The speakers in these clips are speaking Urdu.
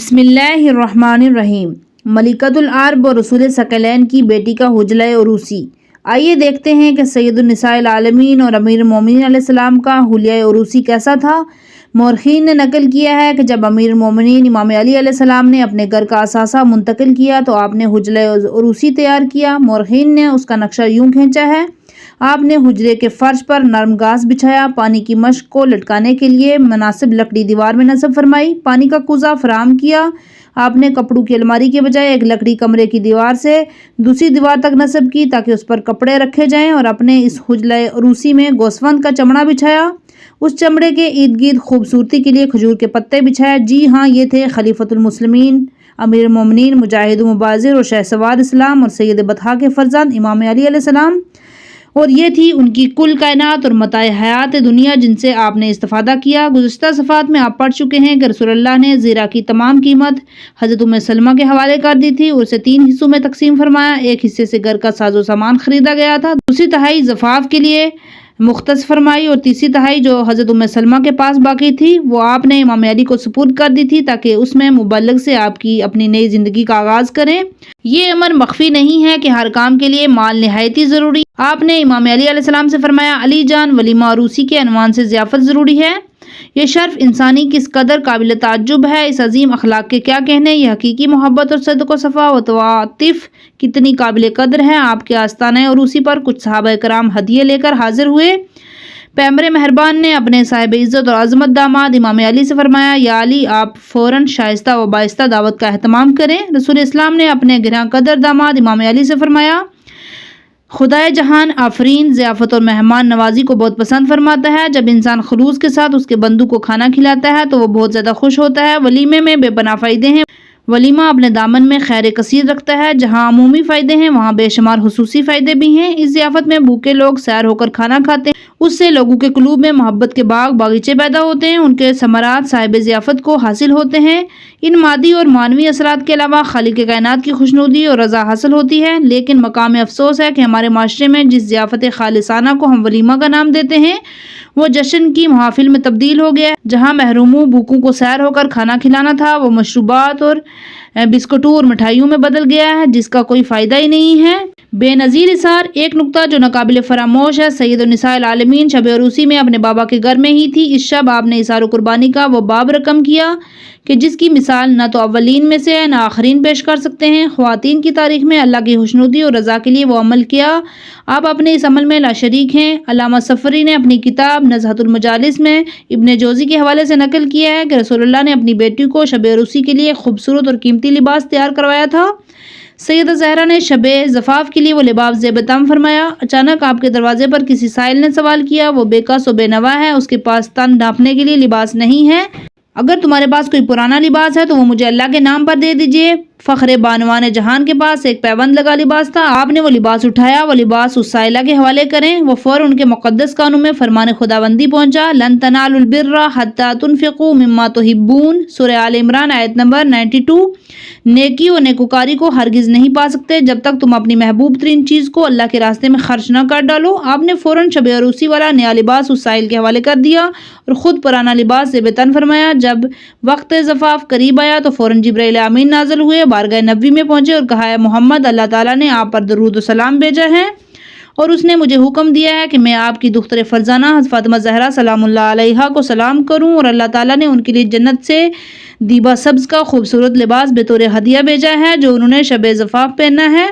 بسم اللہ الرحمن الرحیم۔ ملکۃ العرب اور رسول ثقلین کی بیٹی کا حجلہ عروسی۔ آئیے دیکھتے ہیں کہ سید النساء العالمین اور امیر المومنین علیہ السلام کا حلیہ عروسی کیسا تھا۔ مورخین نے نقل کیا ہے کہ جب امیر المومنین امام علی علیہ السلام نے اپنے گھر کا اثاثہ منتقل کیا تو آپ نے حجلہ عروسی تیار کیا۔ مورخین نے اس کا نقشہ یوں کھینچا ہے: آپ نے حجرے کے فرش پر نرم گھاس بچھایا، پانی کی مشق کو لٹکانے کے لیے مناسب لکڑی دیوار میں نصب فرمائی، پانی کا کوزہ فراہم کیا۔ آپ نے کپڑوں کی الماری کے بجائے ایک لکڑی کمرے کی دیوار سے دوسری دیوار تک نصب کی تاکہ اس پر کپڑے رکھے جائیں، اور اپنے اس حجلہ عروسی میں گوسفند کا چمڑا بچھایا۔ اس چمڑے کے ارد گرد خوبصورتی کے لیے کھجور کے پتے بچھائے۔ جی ہاں، یہ تھے خلیفۃ المسلمین، امیر المومنین، مجاہد و مبارز اور شہسوار اسلام اور سید بطحاء کے فرزند امام علی علیہ السلام، اور یہ تھی ان کی کل کائنات اور متاع حیات دنیا جن سے آپ نے استفادہ کیا۔ گزشتہ صفحات میں آپ پڑھ چکے ہیں کہ رسول اللہ نے زیرہ کی تمام قیمت حضرت ام سلمہ کے حوالے کر دی تھی اور اسے 3 حصوں میں تقسیم فرمایا۔ ایک حصے سے گھر کا ساز و سامان خریدا گیا تھا، دوسری تہائی زفاف کے لیے مختص فرمائی، اور تیسری تہائی جو حضرت ام سلمہ کے پاس باقی تھی وہ آپ نے امام علی کو سپرد کر دی تھی تاکہ اس میں مبلغ سے آپ کی اپنی نئی زندگی کا آغاز کریں۔ یہ امر مخفی نہیں ہے کہ ہر کام کے لیے مال نہایت ہی ضروری۔ آپ نے امام علی علیہ السلام سے فرمایا: علی جان، ولیمہ عروسی کے عنوان سے ضیافت ضروری ہے۔ یہ شرف انسانی کس قدر قابل تعجب ہے، اس عظیم اخلاق کے کیا کہنے، یہ حقیقی محبت اور صدق و صفا و تعاطف کتنی قابل قدر ہے۔ آپ کے آستانہ عروسی پر کچھ صحابہ کرام ہدیے لے کر حاضر ہوئے۔ پیغمبر مہربان نے اپنے صاحب عزت اور عظمت داماد امام علی سے فرمایا: یا علی، آپ فوراً شائستہ و بائستہ دعوت کا اہتمام کریں۔ رسول اسلام نے اپنے گراں قدر داماد امام علی سے فرمایا: خدائے جہان آفرین ضیافت اور مہمان نوازی کو بہت پسند فرماتا ہے۔ جب انسان خلوص کے ساتھ اس کے بندوں کو کھانا کھلاتا ہے تو وہ بہت زیادہ خوش ہوتا ہے۔ ولیمے میں بے پناہ فائدے ہیں۔ ولیمہ اپنے دامن میں خیر کثیر رکھتا ہے۔ جہاں عمومی فائدے ہیں وہاں بے شمار خصوصی فائدے بھی ہیں۔ اس ضیافت میں بھوکے لوگ سیر ہو کر کھانا کھاتے ہیں، اس سے لوگوں کے قلوب میں محبت کے باغ باغیچے پیدا ہوتے ہیں، ان کے ثمرات صاحب ضیافت کو حاصل ہوتے ہیں۔ ان مادی اور معنوی اثرات کے علاوہ خالق کائنات کی خوشنودی اور رضا حاصل ہوتی ہے۔ لیکن مقام افسوس ہے کہ ہمارے معاشرے میں جس ضیافت خالصانہ کو ہم ولیمہ کا نام دیتے ہیں وہ جشن کی محافل میں تبدیل ہو گیا ہے۔ جہاں محروموں بھوکوں کو سیر ہو کر کھانا کھلانا تھا وہ مشروبات اور بسکٹوں اور مٹھائیوں میں بدل گیا ہے جس کا کوئی فائدہ ہی نہیں ہے۔ بے نظیر اثار۔ ایک نکتہ جو ناقابل فراموش ہے، سید النساء العالمین شب عروسی میں اپنے بابا کے گھر میں ہی تھی۔ اس شب آپ نے اثار و قربانی کا وہ باب رقم کیا کہ جس کی مثال نہ تو اولین میں سے ہے نہ آخرین پیش کر سکتے ہیں۔ خواتین کی تاریخ میں اللہ کی خوشنودی اور رضا کے لیے وہ عمل کیا، آپ اپنے اس عمل میں لا شریک ہیں۔ علامہ صفری نے اپنی کتاب نزہۃ المجالس میں ابن جوزی کے حوالے سے نقل کیا ہے کہ رسول اللہ نے اپنی بیٹی کو شب عروسی کے لیے خوبصورت اور قیمتی لباس تیار کروایا تھا۔ سیدہ زہرا نے شب زفاف کے لیے وہ لباس زیب تن فرمایا۔ اچانک آپ کے دروازے پر کسی سائل نے سوال کیا: وہ بے کس و بے نوا ہے، اس کے پاس تن ڈھانپنے کے لیے لباس نہیں ہے، اگر تمہارے پاس کوئی پرانا لباس ہے تو وہ مجھے اللہ کے نام پر دے دیجئے۔ فخر بانوان جہان کے پاس ایک پیوند لگا لباس تھا، آپ نے وہ لباس اٹھایا، وہ لباس اس سائلہ کے حوالے کریں، وہ فوراً ان کے مقدس کانوں میں فرمان خداوندی پہنچا: لن تنالوا البر حتی تنفقوا مما تحبون، سورہ آل عمران آیت نمبر 92۔ نیکی و نیکوکاری کو ہرگز نہیں پا سکتے جب تک تم اپنی محبوب ترین چیز کو اللہ کے راستے میں خرچ نہ کر ڈالو۔ آپ نے فوراً شب عروسی والا نیا لباس اس سائل کے حوالے کر دیا اور خود پرانا لباس زیب تن فرمایا۔ جب وقت زفاف قریب آیا تو فوراً جبرائیل امین نازل ہوئے، بارگاہ نبوی میں پہنچے اور کہا: اے محمد، اللہ تعالیٰ نے آپ پر درود و سلام بھیجا ہے اور اس نے مجھے حکم دیا ہے کہ میں آپ کی دختر فرزانہ حضرت فاطمہ زہرا سلام اللہ علیہا کو سلام کروں، اور اللہ تعالیٰ نے ان کے لیے جنت سے دیبا سبز کا خوبصورت لباس بطور ہدیہ بھیجا ہے جو انہوں نے شب زفاف پہنا ہے۔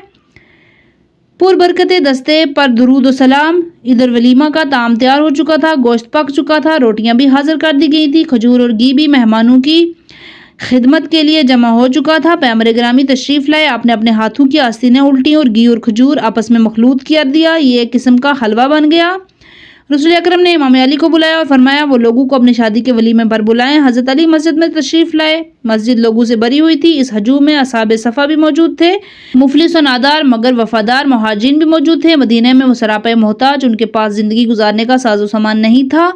پر برکت دستے پر درود و سلام۔ ادھر ولیمہ کا طعام تیار ہو چکا تھا، گوشت پک چکا تھا، روٹیاں بھی حاضر کر دی گئی تھی، کھجور اور گھی بھی مہمانوں کی خدمت کے لیے جمع ہو چکا تھا۔ پیغمبر گرامی تشریف لائے، آپ نے اپنے ہاتھوں کی آستینیں الٹی اور گھی اور کھجور آپس میں مخلوط کر دیا، یہ ایک قسم کا حلوہ بن گیا۔ رسول اکرم نے امام علی کو بلایا اور فرمایا وہ لوگوں کو اپنی شادی کے ولیمے پر بلائیں۔ حضرت علی مسجد میں تشریف لائے، مسجد لوگوں سے بھری ہوئی تھی، اس ہجوم میں اصحاب صفا بھی موجود تھے، مفلس و نادار مگر وفادار مہاجرین بھی موجود تھے۔ مدینہ میں وہ سراپے محتاج، ان کے پاس زندگی گزارنے کا ساز و سامان نہیں تھا۔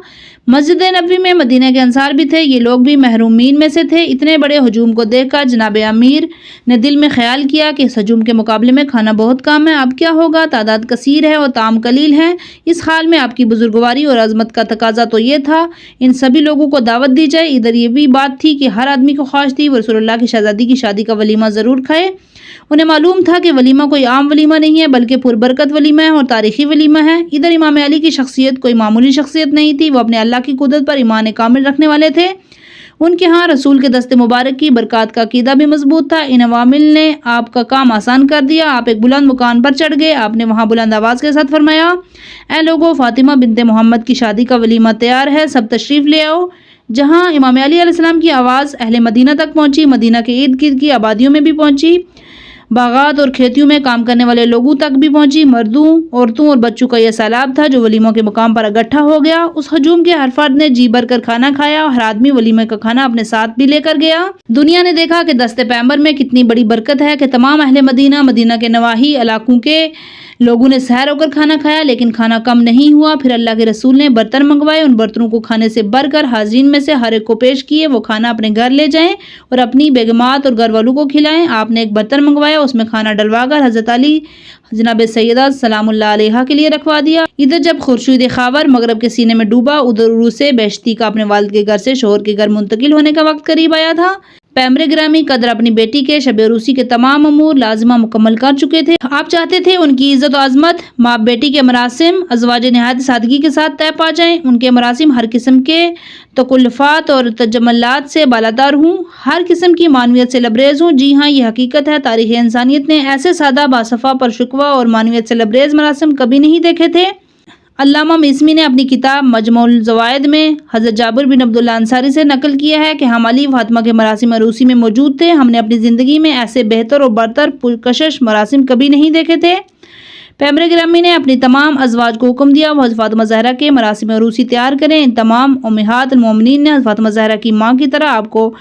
مسجد نبوی میں مدینہ کے انصار بھی تھے، یہ لوگ بھی محرومین میں سے تھے۔ اتنے بڑے ہجوم کو دیکھ کر جناب امیر نے دل میں خیال کیا کہ اس ہجوم کے مقابلے میں کھانا بہت کم ہے، اب کیا ہوگا، تعداد کثیر ہے اور طعام قلیل ہے۔ اس حال میں آپ کی بزرگواری اور عظمت کا تقاضا تو یہ تھا ان سبھی لوگوں کو دعوت دی جائے۔ ادھر یہ بھی بات تھی کہ ہر آدمی کو خواہش خواہش تھی وہ رسول اللہ کی شہزادی کی شادی کا ولیمہ ضرور کھائے۔ انہیں معلوم تھا کہ ولیمہ کوئی عام ولیمہ نہیں ہے بلکہ پربرکت ولیمہ ہے اور تاریخی ولیمہ ہے۔ ادھر امام علی کی شخصیت کوئی معمولی شخصیت نہیں تھی، وہ اپنے اللہ کی قدرت پر ایمان کامل رکھنے والے تھے۔ ان کے ہاں رسول کے دست مبارک کی برکات کا عقیدہ بھی مضبوط تھا۔ ان عوامل نے آپ کا کام آسان کر دیا۔ آپ ایک بلند مکان پر چڑھ گئے۔ آپ نے وہاں بلند آواز کے ساتھ فرمایا، اے لوگو، فاطمہ بنت محمد کی شادی کا ولیمہ تیار ہے، سب تشریف لے آؤ۔ جہاں امام علی علیہ السلام کی آواز اہل مدینہ تک پہنچی، مدینہ کے ارد گرد کی آبادیوں میں بھی پہنچی، باغات اور کھیتیوں میں کام کرنے والے لوگوں تک بھی پہنچی۔ مردوں، عورتوں اور بچوں کا یہ سیلاب تھا جو ولیموں کے مقام پر اکٹھا ہو گیا۔ اس ہجوم کے ہر فرد نے جی بھر کر کھانا کھایا اور ہر آدمی ولیمے کا کھانا اپنے ساتھ بھی لے کر گیا۔ دنیا نے دیکھا کہ دست پیغمبر میں کتنی بڑی برکت ہے کہ تمام اہل مدینہ، مدینہ کے نواحی علاقوں کے لوگوں نے سحر ہو کر کھانا کھایا، لیکن کھانا کم نہیں ہوا۔ پھر اللہ کے رسول نے برتن منگوائے، ان برتنوں کو کھانے سے بھر کر حاضرین میں سے ہر ایک کو پیش کیے، وہ کھانا اپنے گھر لے جائیں اور اپنی بیگمات اور گھر والوں کو کھلائیں۔ آپ نے ایک برتن منگوایا، اس میں کھانا ڈلوا کر حضرت علی جناب سیدہ سلام اللہ علیہا کے لیے رکھوا دیا۔ ادھر جب خورشید خاور مغرب کے سینے میں ڈوبا، ادھر عروس بیشتی کا اپنے والد کے گھر سے شوہر کے گھر منتقل ہونے کا وقت قریب آیا تھا۔ پیغمبر گرامی قدر اپنی بیٹی کے شب عروسی کے تمام امور لازمہ مکمل کر چکے تھے۔ آپ چاہتے تھے ان کی عزت و عظمت، ماں بیٹی کے مراسم ازواج نہایت سادگی کے ساتھ طے پا جائیں، ان کے مراسم ہر قسم کے تکلفات اور تجملات سے بالاتر ہوں، ہر قسم کی معنویت سے لبریز ہوں۔ جی ہاں، یہ حقیقت ہے، تاریخ انسانیت نے ایسے سادہ، باصفا، پرشکوہ اور معنویت سے لبریز مراسم کبھی نہیں دیکھے تھے۔ علامہ میسمی نے اپنی کتاب مجموع الزوائد میں حضرت جابر بن عبداللہ انصاری سے نقل کیا ہے کہ ہم علی فاطمہ کے مراسم عروسی میں موجود تھے، ہم نے اپنی زندگی میں ایسے بہتر اور برتر پرکشش مراسم کبھی نہیں دیکھے تھے۔ پیغمبر گرامی نے اپنی تمام ازواج کو حکم دیا وہ حضرت فاطمہ زہرا کے مراسم عروسی تیار کریں۔ ان تمام امہات المومنین نے حضرت فاطمہ زہرا کی ماں کی طرح آپ کو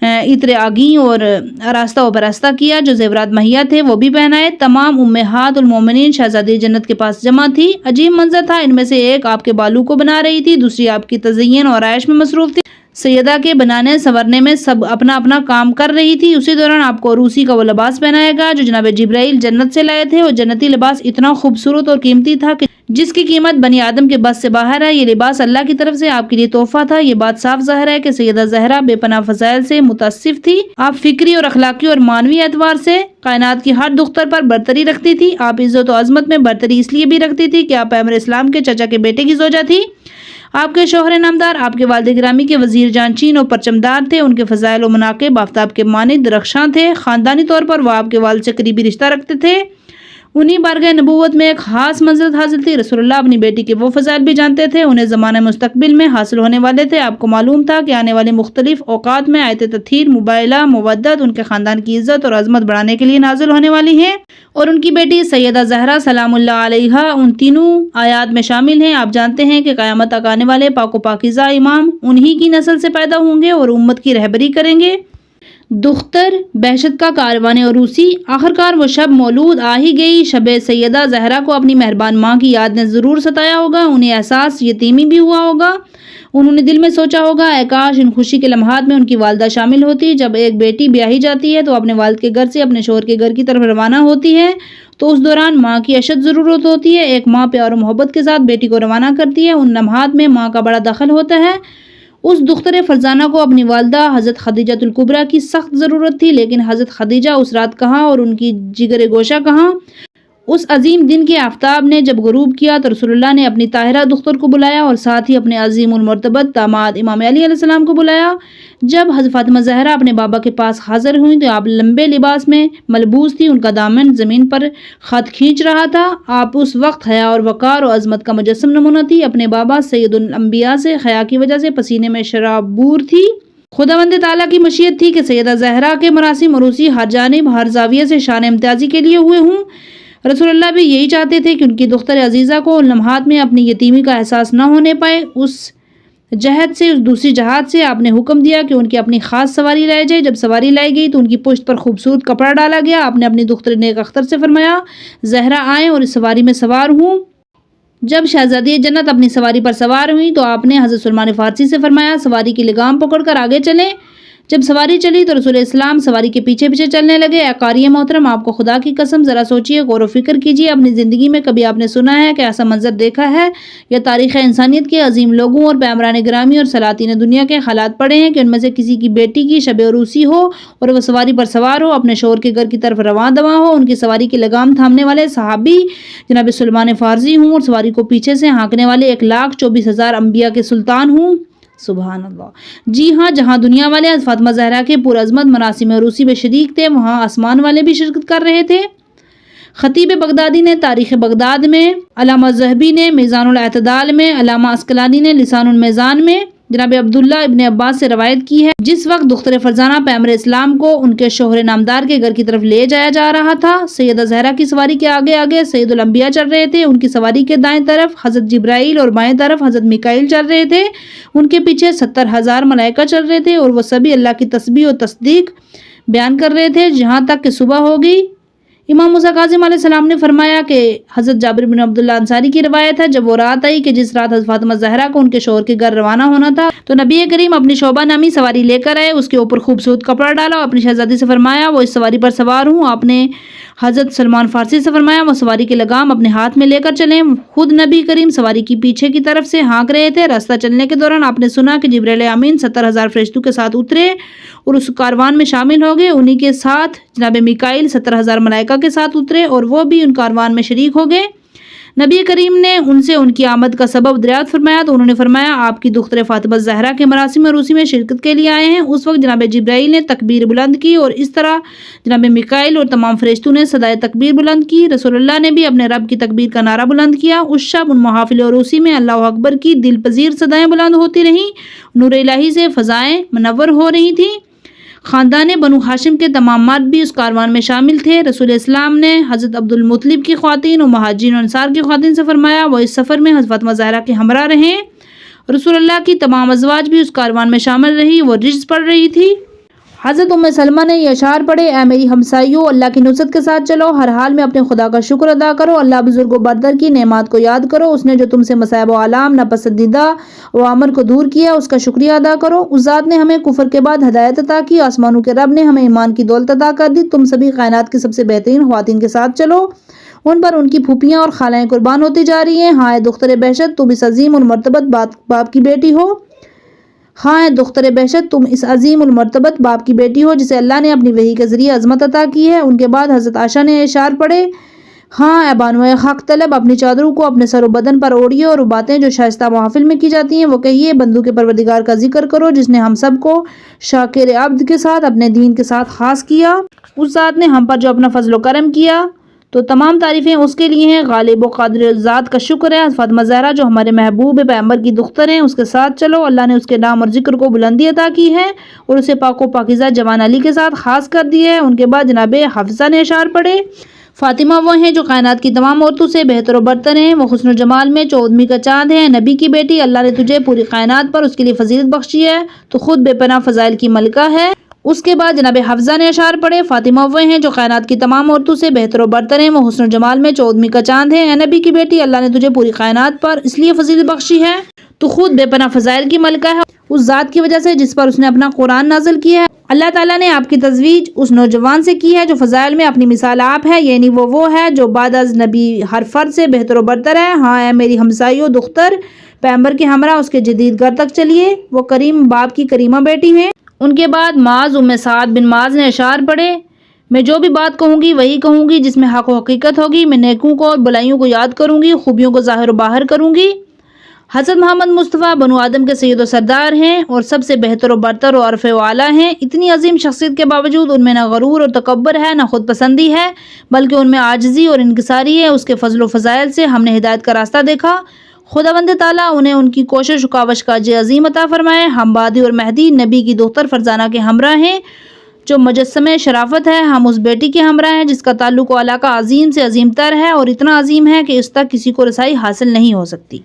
عطر آگیں اور آراستہ و براستہ کیا، جو زیورات مہیا تھے وہ بھی پہنائے۔ تمام امہات المومنین شہزادی جنت کے پاس جمع تھی۔ عجیب منظر تھا، ان میں سے ایک آپ کے بالوں کو بنا رہی تھی، دوسری آپ کی تزئین اور آرائش میں مصروف تھی، سیدہ کے بنانے سنورنے میں سب اپنا اپنا کام کر رہی تھی۔ اسی دوران آپ کو عروسی کا وہ لباس پہنایا گیا جو جناب جبرائیل جنت سے لائے تھے، اور جنتی لباس اتنا خوبصورت اور قیمتی تھا کہ جس کی قیمت بنی آدم کے بس سے باہر ہے۔ یہ لباس اللہ کی طرف سے آپ کے لیے تحفہ تھا۔ یہ بات صاف ظاہر ہے کہ سیدہ زہرا بے پناہ فضائل سے متصف تھی۔ آپ فکری اور اخلاقی اور معنوی اعتبار سے کائنات کی ہر دختر پر برتری رکھتی تھی۔ آپ عزت و عظمت میں برتری اس لیے بھی رکھتی تھی کہ آپ پیغمبر اسلام کے چچا کے بیٹے کی زوجہ تھی۔ آپ کے شوہر نامدار آپ کے والد گرامی کے وزیر جانشین اور پرچمدار تھے۔ ان کے فضائل و مناقب آفتاب کے مانند درخشاں تھے۔ خاندانی طور پر وہ آپ کے والد سے قریبی رشتہ رکھتے تھے۔ انہیں بارگاہ نبوت میں ایک خاص منزلت حاصل تھی۔ رسول اللہ اپنی بیٹی کے وہ فضائل بھی جانتے تھے، انہیں زمانہ مستقبل میں حاصل ہونے والے تھے۔ آپ کو معلوم تھا کہ آنے والے مختلف اوقات میں آیت تطہیر، مباہلہ، مودت ان کے خاندان کی عزت اور عظمت بڑھانے کے لیے نازل ہونے والی ہیں، اور ان کی بیٹی سیدہ زہرا سلام اللہ علیہا ان تینوں آیات میں شامل ہیں۔ آپ جانتے ہیں کہ قیامت تک آنے والے پاک و پاکیزہ امام انہی کی نسل سے پیدا ہوں گے اور امت کی رہبری کریں گے۔ دختر بہشت کا کاروان عروسی، آخرکار وہ شب مولود آ ہی گئی۔ شب سیدہ زہرا کو اپنی مہربان ماں کی یاد نے ضرور ستایا ہوگا، انہیں احساس یتیمی بھی ہوا ہوگا۔ انہوں نے دل میں سوچا ہوگا، اے کاش ان خوشی کے لمحات میں ان کی والدہ شامل ہوتی۔ جب ایک بیٹی بیاہی جاتی ہے تو اپنے والد کے گھر سے اپنے شوہر کے گھر کی طرف روانہ ہوتی ہے، تو اس دوران ماں کی اشد ضرورت ہوتی ہے۔ ایک ماں پیار و محبت کے ساتھ بیٹی کو روانہ کرتی ہے، ان لمحات میں ماں کا بڑا دخل ہوتا ہے۔ اس دختر فرزانہ کو اپنی والدہ حضرت خدیجہ الکبریٰ کی سخت ضرورت تھی، لیکن حضرت خدیجہ اس رات کہاں اور ان کی جگر گوشہ کہاں؟ اس عظیم دن کے آفتاب نے جب غروب کیا تو رسول اللہ نے اپنی طاہرہ دختر کو بلایا اور ساتھ ہی اپنے عظیم المرتبت داماد امام علی علیہ السلام کو بلایا۔ جب حضرت فاطمہ زہرا اپنے بابا کے پاس حاضر ہوئیں تو آپ لمبے لباس میں ملبوس تھی، ان کا دامن زمین پر خط کھینچ رہا تھا۔ آپ اس وقت حیا اور وقار و عظمت کا مجسم نمونہ تھی۔ اپنے بابا سید الانبیاء سے حیا کی وجہ سے پسینے میں شرابور تھی۔ خداوند تعالیٰ کی مشیت تھی کہ سیدہ زہرا کے مراسم عروسی ہر جانب ہر زاویے سے شان امتیازی کے لیے ہوئے ہوں۔ رسول اللہ بھی یہی چاہتے تھے کہ ان کی دختر عزیزہ کو ان لمحات میں اپنی یتیمی کا احساس نہ ہونے پائے۔ اس جہت سے، اس دوسری جہات سے آپ نے حکم دیا کہ ان کی اپنی خاص سواری لائی جائے۔ جب سواری لائی گئی تو ان کی پشت پر خوبصورت کپڑا ڈالا گیا۔ آپ نے اپنی دختر نیک اختر سے فرمایا، زہرا آئیں اور اس سواری میں سوار ہوں۔ جب شہزادی جنت اپنی سواری پر سوار ہوئی تو آپ نے حضرت سلمان فارسی سے فرمایا، سواری کی لگام پکڑ کر آگے چلیں۔ جب سواری چلی تو رسول اسلام سواری کے پیچھے پیچھے چلنے لگے۔ اے قاری محترم، آپ کو خدا کی قسم ذرا سوچئے، غور و فکر کیجئے، اپنی زندگی میں کبھی آپ نے سنا ہے کہ ایسا منظر دیکھا ہے یا تاریخ انسانیت کے عظیم لوگوں اور پیمبران گرامی اور سلاطین دنیا کے حالات پڑھے ہیں کہ ان میں سے کسی کی بیٹی کی شب عروسی ہو اور وہ سواری پر سوار ہو، اپنے شوہر کے گھر کی طرف رواں دواں ہو، ان کی سواری کی لگام تھامنے والے صحابی جناب سلمان فارسی ہوں اور سواری کو پیچھے سے ہانکنے والے 1,24,000 انبیاء کے سلطان ہوں؟ سبحان اللہ۔ جی ہاں، جہاں دنیا والے فاطمہ زہرا کے پرعظمت مراسم عروسی میں شریک تھے، وہاں آسمان والے بھی شرکت کر رہے تھے۔ خطیب بغدادی نے تاریخ بغداد میں، علامہ ذہبی نے میزان الاعتدال میں، علامہ عسقلانی نے لسان المیزان میں جناب عبداللہ ابن عباس سے روایت کی ہے، جس وقت دختر فرزانہ پیغمبر اسلام کو ان کے شوہر نامدار کے گھر کی طرف لے جایا جا رہا تھا، سیدہ زہرا کی سواری کے آگے آگے سید الانبیاء چل رہے تھے، ان کی سواری کے دائیں طرف حضرت جبرائیل اور بائیں طرف حضرت میکائیل چل رہے تھے، ان کے پیچھے 70,000 ملائکہ چل رہے تھے اور وہ سبھی اللہ کی تسبیح اور تصدیق بیان کر رہے تھے جہاں تک کہ صبح ہوگی۔ امام موسیٰ کاظم علیہ السلام نے فرمایا کہ حضرت جابر بن عبداللہ انصاری کی روایت ہے، جب وہ رات آئی کہ جس رات حضرت فاطمہ زہرا کو ان کے شوہر کے گھر روانہ ہونا تھا تو نبی کریم اپنی شوبہ نامی سواری لے کر آئے، اس کے اوپر خوبصورت کپڑا ڈالا اور اپنی شہزادی سے فرمایا وہ اس سواری پر سوار ہوں۔ آپ نے حضرت سلمان فارسی سے فرمایا وہ سواری کی لگام اپنے ہاتھ میں لے کر چلیں۔ خود نبی کریم سواری کی پیچھے کی طرف سے ہانک رہے تھے۔ راستہ چلنے کے دوران آپ نے سنا کہ جبرائیل امین 70,000 فرشتوں کے ساتھ اترے اور اس کاروان میں شامل ہو گئے، انہی کے ساتھ جناب میکائیل 70,000 ملائکہ کے ساتھ اترے اور وہ بھی ان کاروان میں شریک ہو گئے۔ نبی کریم نے ان سے ان کی آمد کا سبب دریافت فرمایا تو انہوں نے فرمایا آپ کی دختر فاطمہ زہرا کے مراسم عروسی میں شرکت کے لیے آئے ہیں۔ اس وقت جناب جبرائیل نے تکبیر بلند کی اور اس طرح جناب میکائیل اور تمام فرشتوں نے صدائے تکبیر بلند کی۔ رسول اللہ نے بھی اپنے رب کی تکبیر کا نعرہ بلند کیا۔ اس شب ان محافل عروسی میں اللہ اکبر کی دل پذیر صدائیں بلند ہوتی رہیں، نور الہی سے فضائیں منور ہو رہی تھیں۔ خاندان بنو ہاشم کے تمام مرد بھی اس کاروان میں شامل تھے۔ رسول اسلام نے حضرت عبد المطلب کی خواتین اور مہاجرین و انصار کی خواتین سے فرمایا وہ اس سفر میں حضرت فاطمہ زہرا کے ہمراہ رہیں۔ رسول اللہ کی تمام ازواج بھی اس کاروان میں شامل رہی، وہ رجز پڑھ رہی تھی۔ حضرت ام سلمہ نے یہ اشعار پڑھے، اے میری ہمسائیوں، اللہ کی نصرت کے ساتھ چلو، ہر حال میں اپنے خدا کا شکر ادا کرو، اللہ بزرگ و برتر کی نعمات کو یاد کرو، اس نے جو تم سے مصائب و آلام ناپسندیدہ اوامر کو دور کیا اس کا شکریہ ادا کرو۔ اس ذات نے ہمیں کفر کے بعد ہدایت عطا کی، آسمانوں کے رب نے ہمیں ایمان کی دولت عطا کر دی، تم سبھی کائنات کی سب سے بہترین خواتین کے ساتھ چلو، ان پر ان کی پھوپھیاں اور خالائیں قربان ہوتی جا رہی ہیں۔ ہاں اے دختر بہشت، تم اس عظیم المرتبت باپ کی بیٹی ہو۔ ہاں اے دختر بہشت، تم اس عظیم المرتبت باپ کی بیٹی ہو جسے اللہ نے اپنی وحی کے ذریعے عظمت عطا کی ہے۔ ان کے بعد حضرت عائشہ نے اشعار پڑھے، ہاں اے بانوئے حق طلب، اپنی چادروں کو اپنے سر و بدن پر اوڑھیے اور وہ باتیں جو شائستہ محافل میں کی جاتی ہیں وہ کہیے، بندوں کے پروردگار کا ذکر کرو جس نے ہم سب کو شاکر عبد کے ساتھ اپنے دین کے ساتھ خاص کیا، اس ذات نے ہم پر جو اپنا فضل و کرم کیا تو تمام تعریفیں اس کے لیے ہیں، غالب و قادر ذات کا شکر ہے۔ فاطمہ زہرا جو ہمارے محبوب پیغمبر کی دختر ہیں اس کے ساتھ چلو، اللہ نے اس کے نام اور ذکر کو بلندی عطا کی ہے اور اسے پاک و پاکیزہ جوان علی کے ساتھ خاص کر دیا ہے۔ ان کے بعد جناب حفصہ نے اشعار پڑھے، فاطمہ وہ ہیں جو کائنات کی تمام عورتوں سے بہتر و برتر ہیں، وہ حسن و جمال میں 14ویں کا چاند ہیں، نبی کی بیٹی، اللہ نے تجھے پوری کائنات پر اس کے لیے فضیلت بخشی ہے، تو خود بے پناہ فضائل کی ملکہ ہے۔ اس کے بعد جناب حفصہ نے اشعار پڑھے، فاطمہ وہ ہیں جو کائنات کی تمام عورتوں سے بہتر و برتر ہیں، وہ حسن و جمال میں 14ویں کا چاند ہے، اے نبی کی بیٹی، اللہ نے تجھے پوری کائنات پر اس لیے فضیلت بخشی ہے تو خود بے پناہ فضائل کی ملکہ ہے، اس ذات کی وجہ سے جس پر اس نے اپنا قرآن نازل کیا ہے۔ اللہ تعالیٰ نے آپ کی تزویج اس نوجوان سے کی ہے جو فضائل میں اپنی مثال آپ ہے، یعنی وہ ہے جو بعد از نبی ہر فرد سے بہتر و برتر ہے۔ ہاں اے میری ہمسائیوں، دختر پیغمبر کے ہمراہ اس کے جدید گھر تک چلیے، وہ کریم باپ کی کریمہ بیٹی ہیں۔ ان کے بعد معاذ ام سعد بن معاذ نے اشعار پڑھے، میں جو بھی بات کہوں گی وہی کہوں گی جس میں حق و حقیقت ہوگی، میں نیکوں کو اور بلائیوں کو یاد کروں گی، خوبیوں کو ظاہر و باہر کروں گی۔ حضرت محمد مصطفیٰ بنو آدم کے سید و سردار ہیں اور سب سے بہتر و برتر و عرف و اعلیٰ ہیں۔ اتنی عظیم شخصیت کے باوجود ان میں نہ غرور اور تکبر ہے، نہ خود پسندی ہے، بلکہ ان میں عاجزی اور انکساری ہے۔ اس کے فضل و فضائل سے ہم نے ہدایت کا راستہ دیکھا، خداوند تعالیٰ انہیں ان کی کوشش و کاوش کا اجر عظیم عطا فرمائے۔ ہم بادی اور مہدی نبی کی دختر فرزانہ کے ہمراہ ہیں جو مجسمہ شرافت ہے، ہم اس بیٹی کے ہمراہ ہیں جس کا تعلق و علاقہ عظیم سے عظیم تر ہے اور اتنا عظیم ہے کہ اس تک کسی کو رسائی حاصل نہیں ہو سکتی۔